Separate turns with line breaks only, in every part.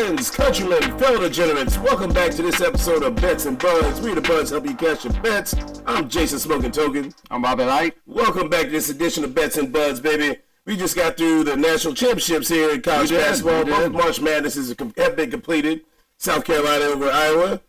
Friends, countrymen, fellow degenerates, welcome back to this episode of Bets and Buds. We the Buds help you cash your bets. I'm Jason Smoking Token.
I'm Bobby Light.
Welcome back to this edition of Bets and Buds, baby. We just got through the national championships here in college basketball. Both March Madnesses have been completed. South Carolina over Iowa.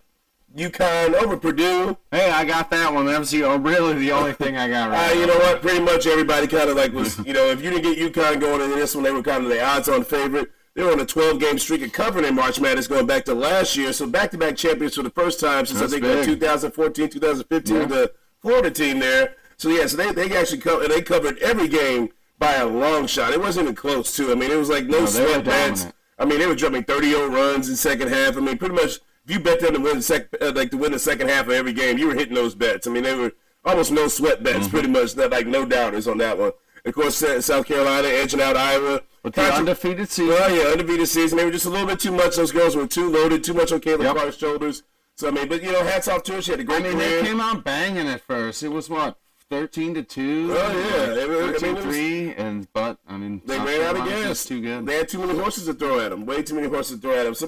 UConn over Purdue.
Hey, I got that one. That was really the only thing I got right.
You know what? Pretty much everybody kind of like was, if you didn't get UConn going into this one, they were kind of the odds-on favorite. They were on a 12-game streak of covering in March Madness going back to last year. So back-to-back champions for the first time since I think 2014, 2015, the Florida team there. So, so they actually covered every game by a long shot. It wasn't even close, too. I mean, it was like no sweat bets. I mean, they were jumping 30-0 runs in second half. I mean, pretty much if you bet them to win the second half of every game, you were hitting those bets. I mean, they were almost no sweat bets, pretty much. No doubters on that one. Of course, South Carolina edging out Iowa.
With the undefeated season.
Well, yeah, undefeated season. They were just a little bit too much. Those girls were too loaded, too much on Caitlin Clark's shoulders. So, I mean, but, hats off to her. She had a great career.
They came out banging at first. It was, 13-2?
Oh, yeah.
13-3, but
they ran out of gas.
Too good.
They had too many horses to throw at them. Way too many horses to throw at them. So,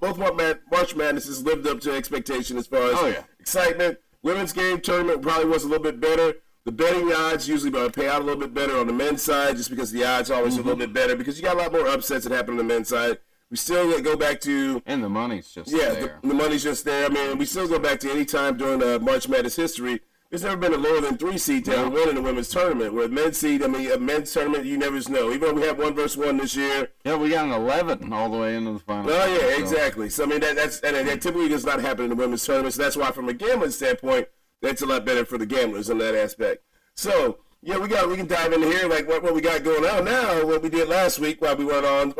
both March Madnesses lived up to expectation as far as excitement. Women's game tournament probably was a little bit better. The betting odds usually pay out a little bit better on the men's side just because the odds are always a little bit better because you got a lot more upsets that happen on the men's side. We still go back to...
And the money's just there.
The money's just there. I mean, we still go back to any time during March Madness history. There's never been a lower than 3 seed to ever win in a women's tournament. Where a men's tournament, you never know. Even though we have 1-1 this year.
Yeah, we got an 11 all the way into the final.
Oh, yeah, exactly. So, I mean, that typically does not happen in the women's tournament. So that's why, from a gambling standpoint, that's a lot better for the gamblers in that aspect. So, we can dive into here, like what we got going on now, what we did last week while we went on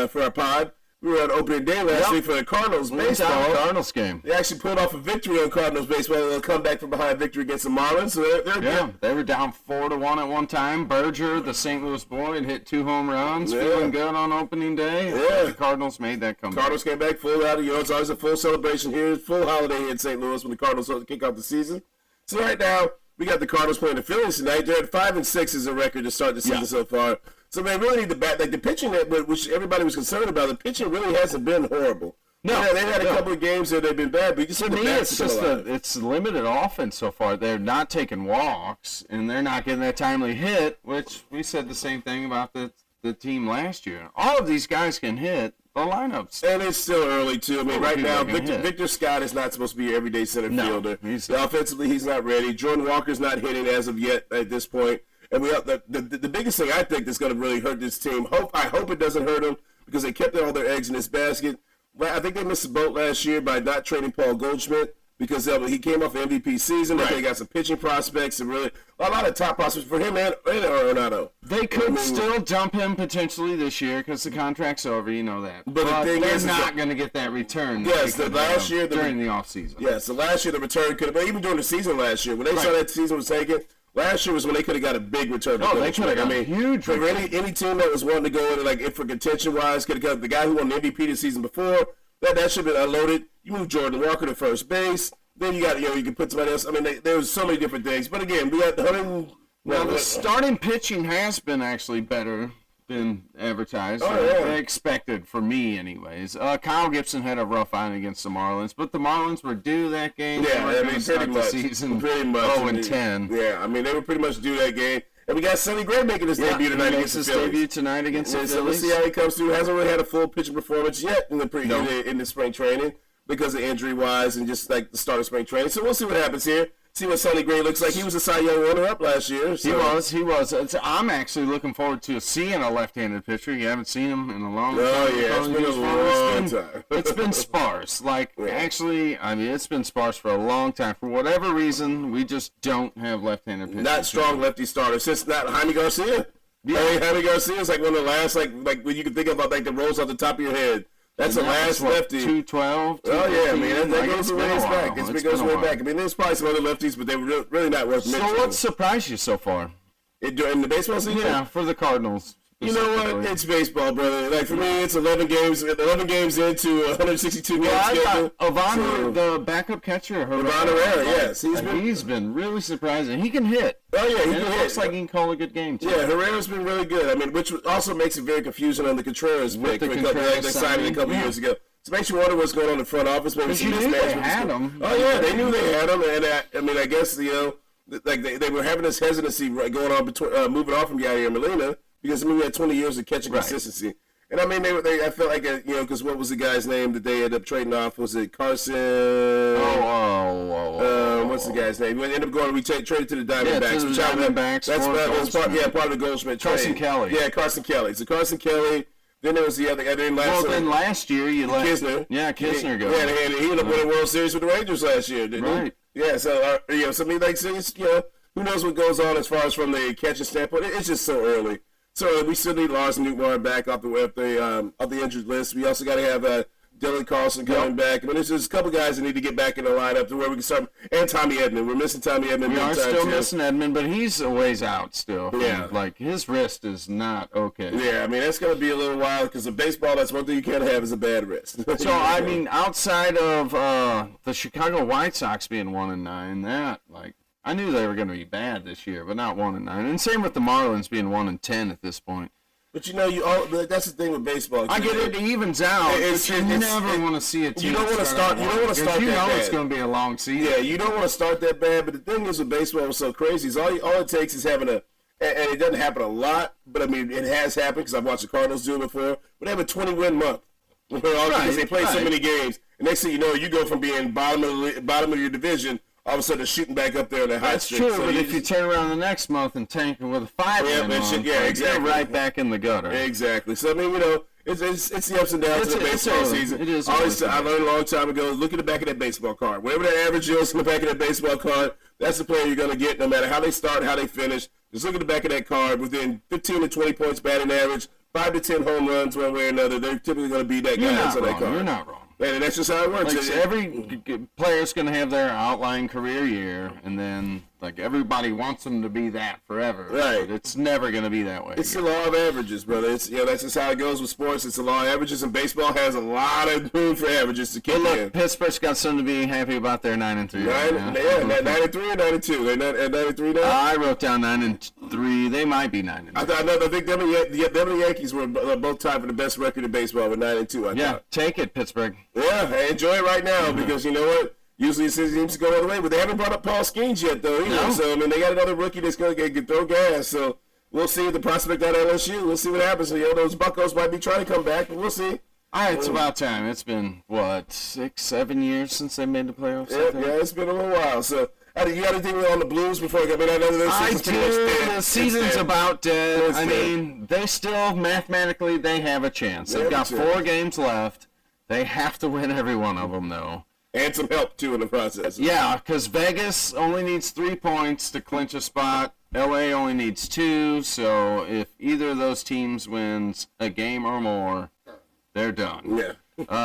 for our pod. We were on opening day last week for the Cardinals baseball.
Cardinals game.
They actually pulled off a victory on Cardinals baseball. They'll come back from behind victory against the Marlins. So they're good.
They were down 4-1 at one time. Berger, the St. Louis boy, hit 2 home runs. Feeling good on opening day.
Yeah.
The Cardinals made that comeback.
Cardinals came back full out. It's always a full celebration here. Full holiday here in St. Louis when the Cardinals kick off the season. So right now, we got the Cardinals playing the Phillies tonight. They're at 5-6 as a record to start the season so far. So they really need to bat. Like the pitching, which everybody was concerned about, the pitching really hasn't been horrible. No, they've had a couple of games that they've been bad, but you can see
it's limited offense so far. They're not taking walks, and they're not getting that timely hit, which we said the same thing about the team last year. All of these guys can hit. The lineups.
And it's still early, too. I mean, right now, Victor Scott is not supposed to be your everyday center fielder. Offensively, he's not ready. Jordan Walker's not hitting as of yet at this point. And the biggest thing I think that's going to really hurt this team, I hope it doesn't hurt them because they kept all their eggs in this basket. I think they missed the boat last year by not trading Paul Goldschmidt because he came off an MVP season. They got some pitching prospects and really a lot of top prospects for him and Arenado.
They could still dump him potentially this year because the contract's over. You know that.
But the thing
they're not going to get that return.
Yes, last year
during the offseason.
Yes, the last year the return could have. But even during the season last year when they saw that season was taken. Last year was when they could have got a big return.
Oh, they could have got a huge return.
For any team that was wanting to go in, for contention-wise, could have got the guy who won the MVP the season before. That should have been unloaded. You move Jordan Walker to first base. Then you got, you can put somebody else. I mean, there was so many different things. But again, we got
the starting pitching has been actually better than advertised. They expected, for me anyways. Kyle Gibson had a rough outing against the Marlins, but the Marlins were due that game.
Yeah, I mean, pretty much.
Season
pretty much.
0-10.
Yeah, I mean, they were pretty much due that game. And we got Sonny Gray making his debut tonight against the Phillies.
Debut tonight against the Phillies.
So let's see how he comes through. Hasn't really had a full pitching performance yet in the spring training because of injury-wise and just like the start of spring training. So we'll see what happens here. See what Sonny Gray looks like. He was a Cy Young runner-up last year. So.
He was. I'm actually looking forward to seeing a left-handed pitcher. You haven't seen him in a long time.
Oh, yeah, it's been a long time.
It's been sparse. Actually, I mean, it's been sparse for a long time. For whatever reason, we just don't have left-handed pitchers.
Not strong lefty starters. Since not Jaime Garcia. Yeah. I mean, Jaime Garcia is like one of the last, like when you can think about the rolls off the top of your head. That's the last lefty.
212.
Oh, yeah, I mean, that goes way back. It goes way back. I mean, there's probably some other lefties, but they were really not worth mentioning.
So what surprised you so far?
In the baseball season?
Yeah, for the Cardinals.
You know what? It's baseball, brother. Like for me, it's 11 games. 11 games into 162 games.
I thought the backup catcher,
Herrera, yes,
he's been really surprising. He can hit.
Oh yeah, he can hit.
Looks like he can call a good game too.
Yeah, Herrera's been really good. I mean, which also makes it very confusing on the Contreras pick. They signed it a couple years ago. So it makes you wonder what's going on in the front office. Maybe
you knew they had him.
Oh yeah, they knew they had him, and I mean, I guess like they were having this hesitancy going on between moving off from Yadier Molina because we had 20 years of catching consistency. And I mean, I felt like because what was the guy's name that they ended up trading off? Was it Carson? What's the guy's name? We ended up going. We traded to the Diamondbacks. That's part of the Goldschmidt trade.
Carson Kelly.
Yeah, Carson Kelly. So Carson Kelly. Then there was the other. Then
last year you let
Kisner.
Yeah, Kisner go.
Yeah, and he ended up winning World Series with the Rangers last year, didn't he? Right. Yeah. So so I mean, like, so it's, who knows what goes on as far as from the catching standpoint? It's just so early. So we still need Larson Newbar back off the injured list. We also got to have Dylan Carlson coming back. I mean, there's just a couple guys that need to get back in the lineup to where we can start. And Tommy Edman. We're missing Tommy Edman.
We are still missing Edman, but he's a ways out still.
Yeah.
Like, his wrist is not okay.
Yeah, I mean, that's going to be a little while because in baseball, that's one thing you can't have is a bad wrist.
So, I mean, outside of the Chicago White Sox being 1-9, I knew they were going to be bad this year, but not 1-9. And same with the Marlins being 1-10 at this point.
But that's the thing with baseball.
I get it evens out. You never want to see a team.
You don't want to start. You don't want to start that bad.
It's going to be a long season.
Yeah, you don't want to start that bad. But the thing is with baseball, what's so crazy is all it takes is having and it doesn't happen a lot, but I mean it has happened because I've watched the Cardinals do it before. But they have a 20-win month because they play so many games. And next thing you know, you go from being bottom of your division. All of a sudden, shooting back up there in the high streak.
That's true, but if you turn around the next month and tank with a 5-win
exactly.
You're right back in the gutter.
Exactly. So, I mean, it's the ups and downs of the baseball season.
It is.
I learned a long time ago, look at the back of that baseball card. Whatever that average is in the back of that baseball card, that's the player you're going to get no matter how they start, how they finish. Just look at the back of that card. Within 15 to 20 points batting average, 5 to 10 home runs one way or another, they're typically going to be that guy that's on that card.
You're not wrong.
And that's just how it works.
Like, every player's going to have their outlying career year, and then everybody wants them to be that forever.
Right.
But it's never going to be that way.
It's the law of averages, brother. It's that's just how it goes with sports. It's the law of averages, and baseball has a lot of room for averages to kick in.
Pittsburgh's got something to be happy about. They're 9-3.
9-3 or 9-2. They're not at 9-3 now.
I wrote down 9-3. They might be 9-3.
I think them and the Yankees were both tied for the best record in baseball with 9-2. I thought.
Take it, Pittsburgh.
Yeah, enjoy it right now because you know what. Usually it seems to go all the way, but they haven't brought up Paul Skeens yet, though. No. So, I mean, they got another rookie that's going to throw gas. So, we'll see the prospect at LSU. We'll see what happens. So, those Buccos might be trying to come back, but we'll see.
It's about time. It's been, 6-7 years since they made the playoffs?
Yeah, it's been a little while. So, you got anything on the Blues before I know
I do. The season's about dead. I mean, they still, mathematically, they have a chance. They've got 4 games left. They have to win every one of them, though.
And some help, too, in the process.
Yeah, because Vegas only needs 3 points to clinch a spot. LA only needs 2, so if either of those teams wins a game or more, they're done.
Yeah.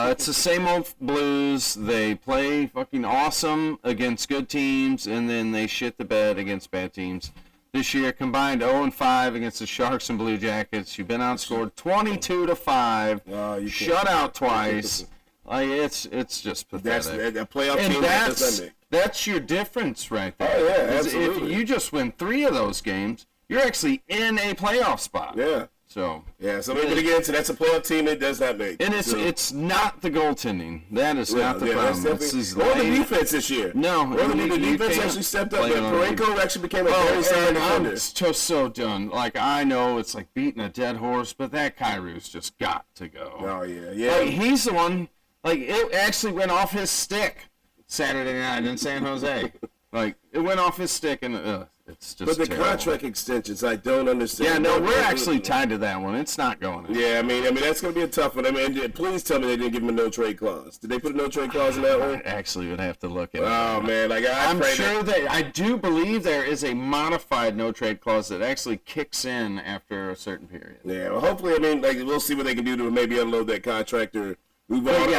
It's the same old Blues. They play fucking awesome against good teams, and then they shit the bed against bad teams. This year, combined 0-5 against the Sharks and Blue Jackets. You've been outscored 22-5, shut out twice. It's just pathetic.
That's a playoff team.
That's your difference right there.
Oh, yeah, absolutely.
If you just win 3 of those games, you're actually in a playoff spot.
Yeah.
So
maybe again, so that's a playoff team that does not make.
And it's not the goaltending. That is not the problem.
Or the defense this year.
No.
The defense actually stepped up. Parenko actually became a very solid defender.
It's just so done. I know it's like beating a dead horse, but that Kyrie's just got to go.
Oh, yeah.
He's the one. It actually went off his stick Saturday night in San Jose. It went off his stick, and it's just
But the
terrible.
contract extensions, I don't understand.
Yeah, no, we're actually tied to that one. It's not going in.
Yeah, I mean that's going to be a tough one. I mean, please tell me they didn't give him a no-trade clause. Did they put a no-trade clause in that one?
I actually would have to look at it.
Oh, man.
I'm sure I do believe there is a modified no-trade clause that actually kicks in after a certain period.
Yeah, well, hopefully, we'll see what they can do to maybe unload that contract or move on.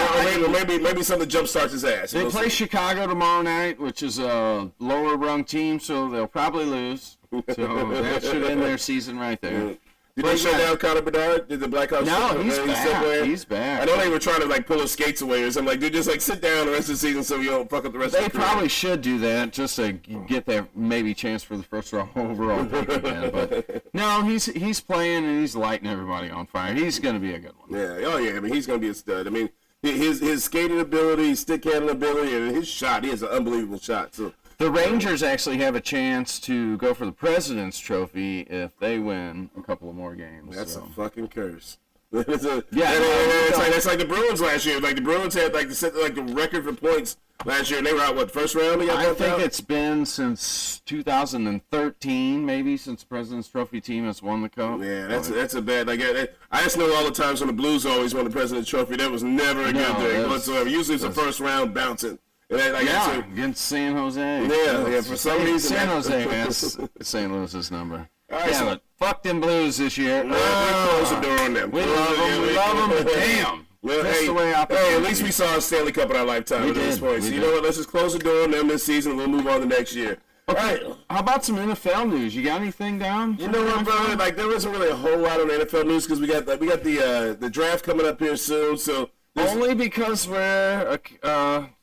Maybe something jumpstarts his ass.
They play Chicago tomorrow night, which is a lower-rung team, so they'll probably lose. So that should end their season right there.
Did they shut down Connor Bedard? Did the Blackhawks?
No, he's back. He's back.
I know they were trying to like pull his skates away or something. Like, dude, just like sit down the rest of the season so you don't fuck up the rest of the career.
They probably should do that just to get their maybe chance for the first round overall pick again. But no, he's playing and he's lighting everybody on fire. He's going to be a good one.
Yeah. Oh yeah. I mean, he's going to be a stud. I mean, his skating ability, stick handling ability, and his shot. He has an unbelievable shot. So.
The Rangers actually have a chance to go for the President's Trophy if they win a couple of more games.
That's
a
fucking curse.
It's
like the Bruins last year. Like the Bruins had like the record for points last year, and they were out first round.
I think it's been since 2013, maybe, since the President's Trophy team has won the cup.
Yeah, that's a bad. Like I just know all the times when the Blues always won the President's Trophy, that was never a good thing whatsoever. Usually it's a first round bouncing.
Against San Jose.
Yeah, for some reason.
San Jose has St. Louis's number.
All right,
but fuck them Blues this year.
We close the door on them.
We love them, but damn.
Well,
That's the way
at least we saw a Stanley Cup in our lifetime at this point. So you know what? Let's just close the door on them this season. We'll move on to next year.
Okay, how about some NFL news? You got anything down?
You know what, brother? Like there wasn't really a whole lot on NFL news because we got the draft coming up here soon. So
only because we're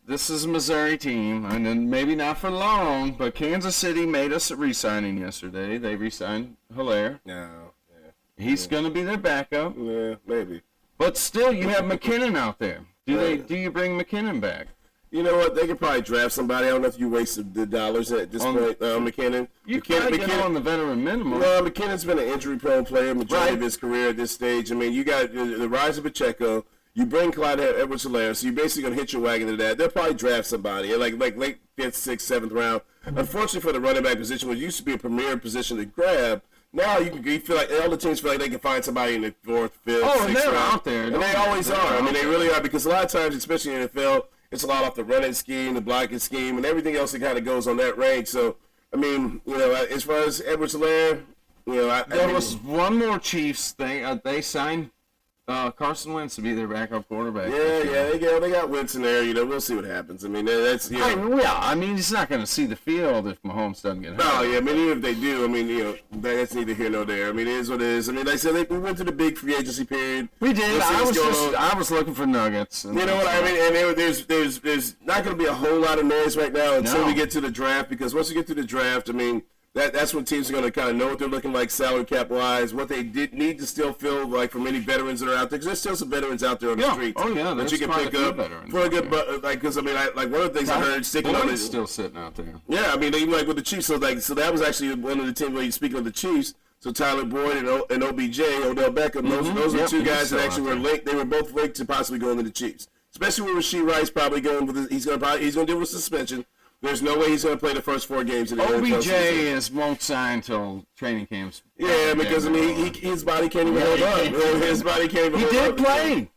this is a Missouri team, and then maybe not for long, but Kansas City made us a re-signing yesterday. They re-signed Hilaire. He's going to be their backup.
Yeah, maybe.
But still, you have McKinnon out there. Do you bring McKinnon back?
You know what? They could probably draft somebody. I don't know if you wasted the dollars at this point, McKinnon.
You can't get on the veteran minimum.
No, McKinnon's been an injury-prone player majority of his career at this stage. I mean, you got the rise of Pacheco. You bring Clyde Edwards-Helaire, so you're basically going to hitch your wagon to that. They'll probably draft somebody, like late 5th, 6th, 7th round. Unfortunately for the running back position, which used to be a premier position to grab, now you feel like all the teams feel like they can find somebody in the 4th, 5th, 6th
and they're
round.
out there.
And they always are. I mean, they really are, because a lot of times, especially in the NFL, it's a lot off the running scheme, the blocking scheme, and everything else that kind of goes on that range. So, I mean, as far as Edwards-Helaire,
there was one more Chiefs thing. They signed Carson Wentz to be their backup quarterback.
They got Wentz in there. We'll see what happens. I mean, that's
I mean, he's not going to see the field if Mahomes doesn't get hurt.
Oh yeah, I mean, even if they do, I mean, that's neither here nor there. I mean, it is what it is. I mean, like I said, we went through the big free agency period.
We did. I was looking for nuggets.
You know what I mean? And there's not going to be a whole lot of noise right now until we get to the draft, because once we get to the draft, I mean, that's when teams are going to kind of know what they're looking like salary cap wise, what they need to still fill like from any veterans that are out there, because there's still some veterans out there on the streets.
Oh yeah,
that you can pick up for a good, like, because I mean, like one of the things I heard sticking on is
still sitting out there.
Yeah, I mean, even like with the Chiefs, so that was actually one of the teams. When you speak of the Chiefs, so Tyler Boyd and OBJ, Odell Beckham, those are two guys that actually were linked. They were both linked to possibly going to the Chiefs, especially with Rashee Rice probably going with. He's going to deal with suspension. There's no way he's going to play the first 4 games in the NFL
season. Won't sign until training camps.
Yeah, because I mean, his body can't even hold up. His body can't even hold up.
He did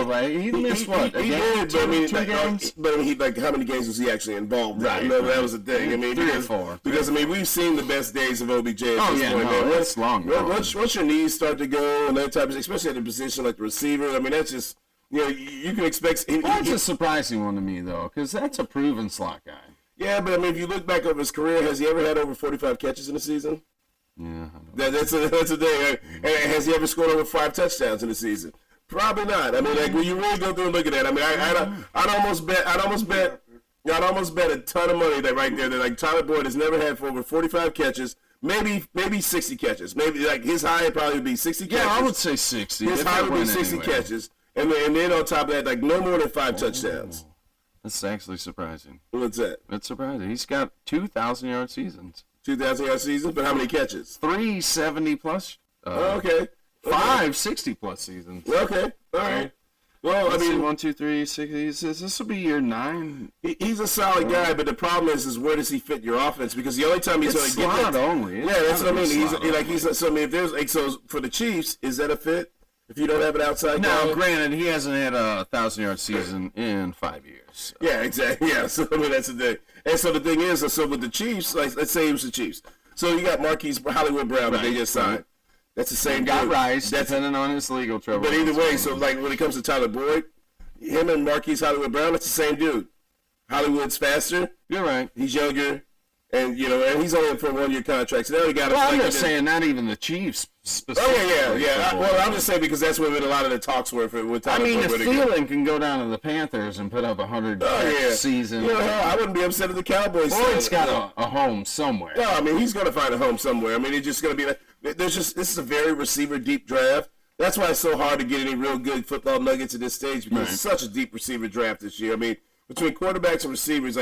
play. He missed what?
He did, but I mean, 2 games. But I mean, how many games was he actually involved in?
Right.
That was the thing. I mean,
3 or 4.
Because I mean, we've seen the best days of OBJ at this point. Man.
That's long.
Once your knees start to go and that type of, especially at a position like the receiver, I mean, that's just you can expect.
That's a surprising one to me though, because that's a proven slot guy.
Yeah, but I mean, if you look back over his career, has he ever had over 45 catches in a season?
Yeah,
that's a thing. And has he ever scored over 5 touchdowns in a season? Probably not. I mean, like when you really go through and look at that, I mean, I'd almost bet a ton of money that right there that like Tyler Boyd has never had for over 45 catches. Maybe 60 catches. Maybe like his high would probably be 60 catches.
Yeah, I would say 60.
His high would be 60 catches, and then on top of that, like no more than 5 touchdowns.
That's actually surprising.
What's that?
That's surprising. He's got 2,000-yard seasons.
2,000-yard seasons, but how many catches?
370 plus.
Okay.
560 plus seasons.
Okay. All right. Well, I mean,
1, 2, 3, 6. This will be year 9.
He's a solid guy, but the problem is where does he fit your offense? Because the only time he's going to get
that only.
Yeah, that's what I mean. He's so I mean, if there's like so for the Chiefs, is that a fit? If you don't have an outside guy?
Now, granted, he hasn't had a 1,000-yard season in 5 years. So.
Yeah, exactly. Yeah, so I mean that's the thing. And so the thing is, so with the Chiefs, like let's say it was the Chiefs. So you got Marquise Hollywood Brown that they just signed. That's the same guy.
Rice, depending on his legal trouble.
But either way, so like when it comes to Tyler Boyd, him and Marquise Hollywood Brown, it's the same dude. Hollywood's faster.
You're right.
He's younger. And, and he's only in for a 1-year contract. So they already got him.
Well, I'm just saying, not even the Chiefs specifically.
Oh, yeah. Well, I'm just saying because that's what a lot of the talks were with Tyler.
I mean, if Thielen can go down to the Panthers and put up 100 season.
I wouldn't be upset if the Cowboys.
Boyd's got a home somewhere.
No, I mean, he's going to find a home somewhere. I mean, it's just going to be this is a very receiver deep draft. That's why it's so hard to get any real good football nuggets at this stage because it's such a deep receiver draft this year. I mean, between quarterbacks and receivers,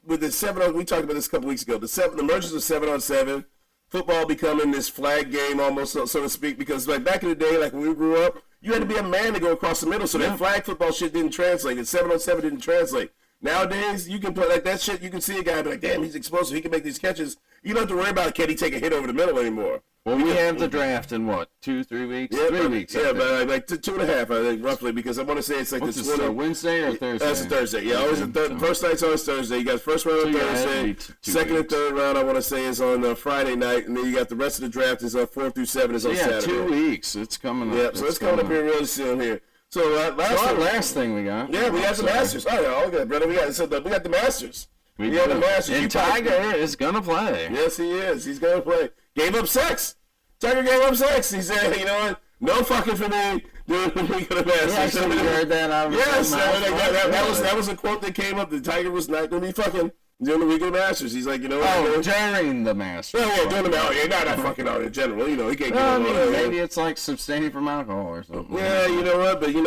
with the 7 we talked about this a couple weeks ago, the emergence of 7-on-7, football becoming this flag game almost, so to speak, because back in the day, when we grew up, you had to be a man to go across the middle, so that flag football shit didn't translate, and 7-on-7 didn't translate. Nowadays, you can play that shit, you can see a guy be like, damn, he's explosive, he can make these catches. You don't have to worry about can he take a hit over the middle anymore.
Well, we have the draft in 2-3 weeks?
Yeah,
3 weeks.
Yeah, but 2.5, I think, roughly, because I want to say it's like
this Wednesday or Thursday?
That's a Thursday. Yeah, always first night's always Thursday. You got first round on Thursday. Second and third round, I want to say, is on Friday night, and then you got the rest of the draft is 4 through 7 is on Saturday.
2 weeks. It's coming up.
Yeah, so it's coming up here really soon here. So
last thing we got.
Yeah, we got the Masters. Oh, yeah, okay, brother. We got the Masters. We got the Masters.
And Tiger is gonna play.
Yes, he is. He's gonna play. Gave up sex. Tiger gave up sex. He said, you know what? No fucking for me. Dude, we got the Masters.
You actually heard that out of
Yes, that was a quote that came up. The Tiger was not gonna be fucking during the week of the Masters. He's like, you know what?
Oh, during the Masters.
Yeah, during the Masters. Yeah, not fucking out in general. He can't get on.
Maybe it's like abstaining from alcohol or something.
Yeah, you know what? But he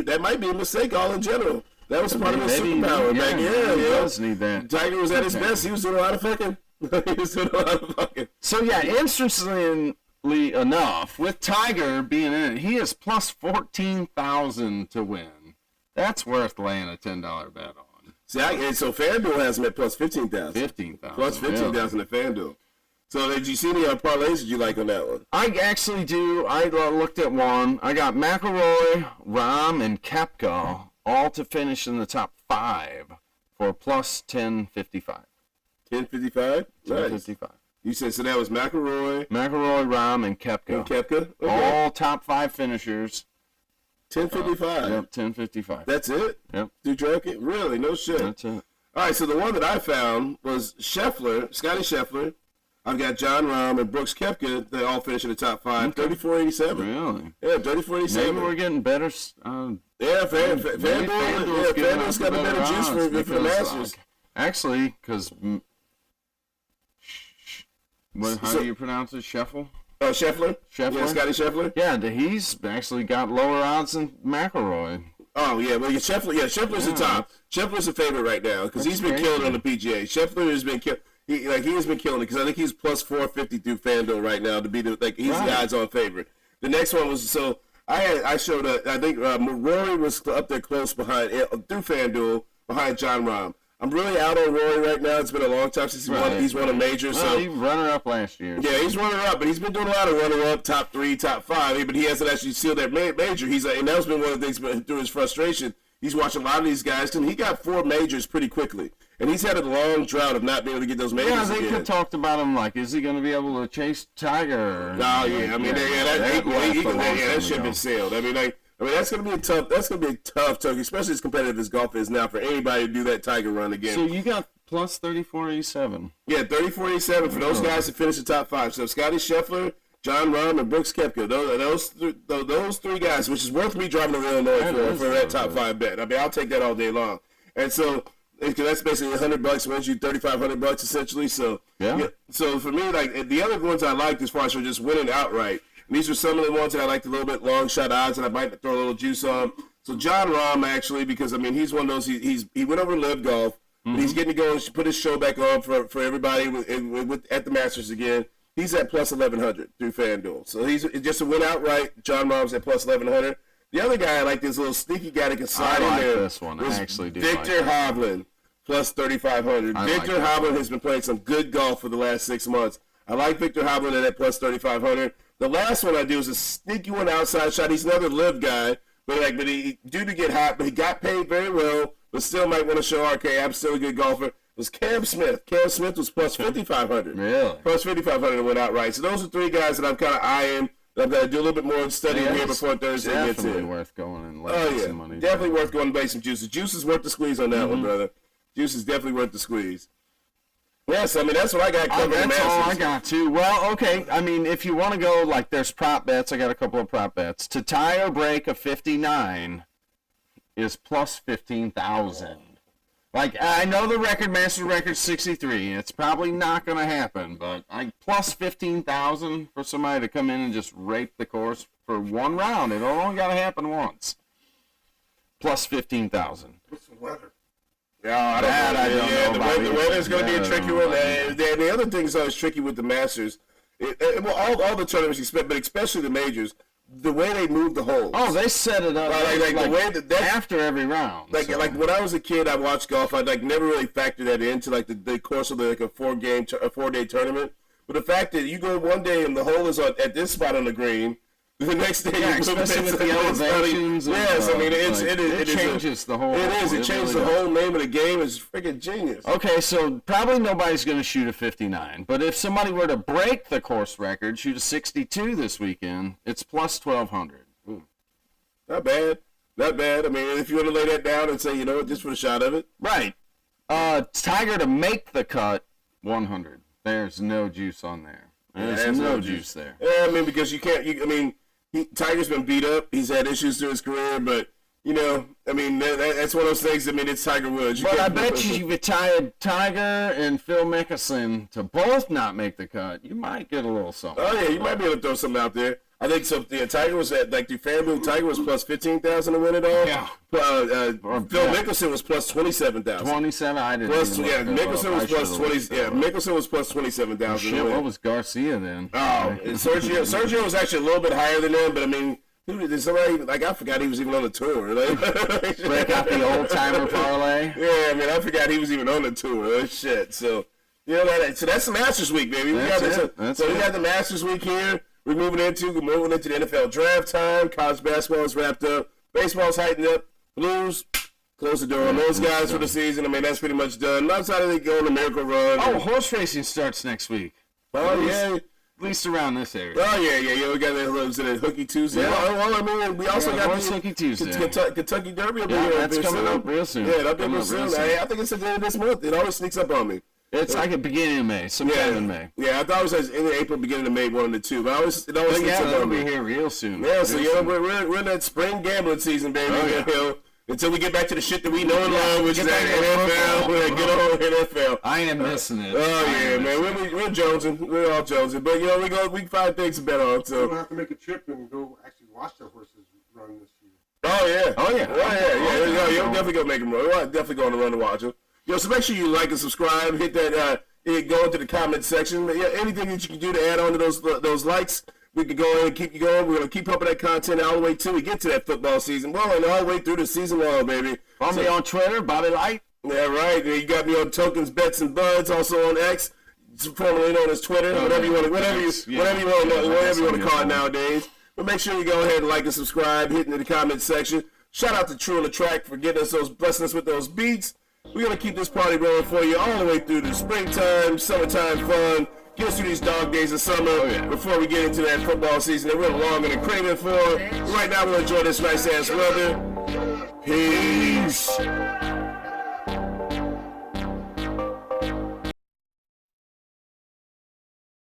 that might be a mistake all in general. That was part of his superpower back then. Yeah,
he does need that.
Tiger was at his best. He was doing a lot of fucking.
So yeah, interestingly enough, with Tiger being in it, he is plus 14,000 to win. That's worth laying a $10 bet on.
See, so FanDuel has him at plus 15,000.
15,000.
Plus 15,000 at FanDuel. So did you see any parlays did you like on that one?
I actually do. I looked at one. I got McIlroy, Rahm, and Koepka all to finish in the top 5 for plus 1055.
1055? Nice.
1055.
You said, so that was McIlroy,
Rahm, and Koepka.
And Koepka? Okay.
All top 5 finishers.
1055.
Yep, 1055.
That's it?
Yep.
Do you drink it? Really? No shit.
That's it.
All right, so the one that I found was Scheffler, Scotty Scheffler. I've got John Rahm and Brooks Koepka. They all finish in the top 5. Okay. 34.87.
Really?
Yeah, 34.87.
Maybe we're getting better.
FanDuel's got the better juice for the Masters.
Actually, because how do you pronounce it? Scheffler?
Scheffler?
Scheffler?
Yeah, Scotty Scheffler?
Yeah, he's actually got lower odds than McIlroy.
Oh, yeah, well, Scheffler's the top. Scheffler's the favorite right now because he's been killing on the PGA. Scheffler has been killing. He has been killing it because I think he's plus 450 through FanDuel right now to be the he's the odds-on favorite. The next one was I showed I think Rory was up there close behind through FanDuel behind John Rahm. I'm really out on Rory right now. It's been a long time since he's won a major.
Well, he runner-up last year.
Yeah, he's runner-up, but he's been doing a lot of runner-up, top 3, top 5. But he hasn't actually sealed that major. And that's been one of the things through his frustration. He's watched a lot of these guys, and he got 4 majors pretty quickly. And he's had a long drought of not being able to get those majors again.
They talked about him like, is he going to be able to chase Tiger?
No, yeah. I mean, that ship has sailed. I mean, that's going to be a tough. That's going to be a tough, especially as competitive as golf is now, for anybody to do that Tiger run again.
So you got plus 34.87.
Yeah, 34.87 for those guys to finish the top 5. So Scotty Scheffler, John Rahm, and Brooks Koepka. Those 3 guys, which is worth me driving to Illinois for that top 5 bet. I mean, I'll take that all day long. And so that's basically $100 wins you $3,500 essentially. So yeah. So for me, like the other ones I liked as far as just winning outright. And these are some of the ones that I liked a little bit long shot odds, and I might throw a little juice on. So John Rahm actually, because I mean he's one of those. He went over Live Golf. Mm-hmm. He's getting to go and put his show back on for everybody at the Masters again. He's at plus 1,100 through FanDuel. So he's just a win outright. John Rahm's at plus 1,100. The other guy I like, this little sneaky guy that can slide in there.
This one. I actually do.
Victor Hovland plus 3,500. Victor Hovland has been playing some good golf for the last 6 months. I like Victor Hovland at plus 3,500. The last one I do is a sneaky one outside shot. He's another live guy, but he due to get hot, but he got paid very well, but still might want to show, okay, I'm still a good golfer. It was Cam Smith. Cam Smith was plus 5,500.
Really?
Plus 5,500 and went outright. So those are 3 guys that I'm kind of eyeing. I've got to do a little bit more studying here before Thursday gets in.
Definitely worth going and laying some money.
Definitely worth going and lay some juice. The juice is worth the squeeze on that one, brother. Juice is definitely worth the squeeze. Yes, I mean, that's what I got covered.
That's all I got, too. Well, okay. I mean, if you want to go, like, there's prop bets. I got a couple of prop bets. To tie or break a 59 is plus 15,000. Like, I know the Master record's 63. It's probably not going to happen, but plus 15,000 for somebody to come in and just rape the course for one round. It only got to happen once. Plus 15,000.
What's the weather?
Yeah, I don't know. The weather's going to be a tricky one. The other thing is always tricky with the Masters. All the tournaments, but especially the majors, the way they move the holes.
Oh, they set it up
like the way that
after every round.
Like when I was a kid, I watched golf. I never really factored that into the course of a 4-day tournament. But the fact that you go one day and the hole is at this spot on the green. The next day,
especially with the elevations.
Yes, I mean it
changes the whole.
It is. It changes the whole name of the game. It's freaking genius.
Okay, so probably nobody's going to shoot a 59, but if somebody were to break the course record, shoot a 62 this weekend, it's plus 1,200.
Not bad. Not bad. I mean, if you want to lay that down and say, you know what, just for the shot of it.
Right. Tiger to make the cut, 100. There's no juice on there. There's no juice there.
Yeah, I mean, because you can't. Tiger's been beat up. He's had issues through his career, but I mean, that's one of those things. I mean, it's Tiger Woods.
But I bet you if you tied Tiger and Phil Mickelson to both not make the cut, you might get a little something.
Oh yeah, you might be able to throw something out there. I think so. Yeah, Tiger was at through FanDuel. Tiger was plus 15,000 to win it all.
Yeah.
Phil Mickelson was plus 27,000.
27. I didn't.
Mickelson was plus 20. Yeah, Mickelson was plus 27,000.
Shit, what was Garcia then?
Oh, Sergio was actually a little bit higher than them, but I mean, did somebody I forgot he was even on the tour.
Break out the old timer parlay.
Yeah, I mean, I forgot he was even on the tour. Oh, shit. So so that's the Masters week, baby. We got the Masters week here. We're moving into the NFL draft time. College basketball is wrapped up. Baseball's heightened up. Blues, close the door on those guys for the season. I mean, that's pretty much done. Outside of they go on a miracle run.
Oh, horse racing starts next week.
Oh, yeah.
At least around this area.
Oh, yeah. We got that Hooky Tuesday.
Yeah.
Well, I mean, we also got
the Hooky Tuesday.
Kentucky Derby.
That's coming up real soon.
Yeah, that'll be real soon. I think it's at the end of this month. It always sneaks up on me.
It's like at the beginning of May, sometime in May.
Yeah, I thought it was in April, beginning of May, 1 of the two. But it always sneaks up on me.
It'll be here real soon.
Yeah, so we're in that spring gambling season, baby.
Oh, yeah.
Until we get back to the shit that we know and love, which is that NFL. We're good old NFL.
I am missing it.
Oh yeah, man. We're jonesing. We're all jonesing. But we can find things to bet on. So
we'll have to make a trip and go actually watch the horses run this year.
Oh yeah. You'll definitely go make them run. We're definitely going to run and watch them. So make sure you like and subscribe. Hit that. Go into the comment section. But anything that you can do to add on to those likes, we can go ahead and keep you going. We're going to keep pumping that content all the way till we get to that football season. Well, and all the way through the season long, baby.
Follow me on Twitter, Bobby Light.
Yeah, right. You got me on Tokens, Bets, and Buds, also on X, formerly known as Twitter, whatever you want to call it nowadays. But make sure you go ahead and like and subscribe, hit in the comment section. Shout out to True on the Track for blessing us with those beats. We're going to keep this party rolling for you all the way through the springtime, summertime fun. Get us through these dog days of summer before we get into that football season that we're longing and craving for. Right now, we're going to enjoy this nice-ass weather. Peace.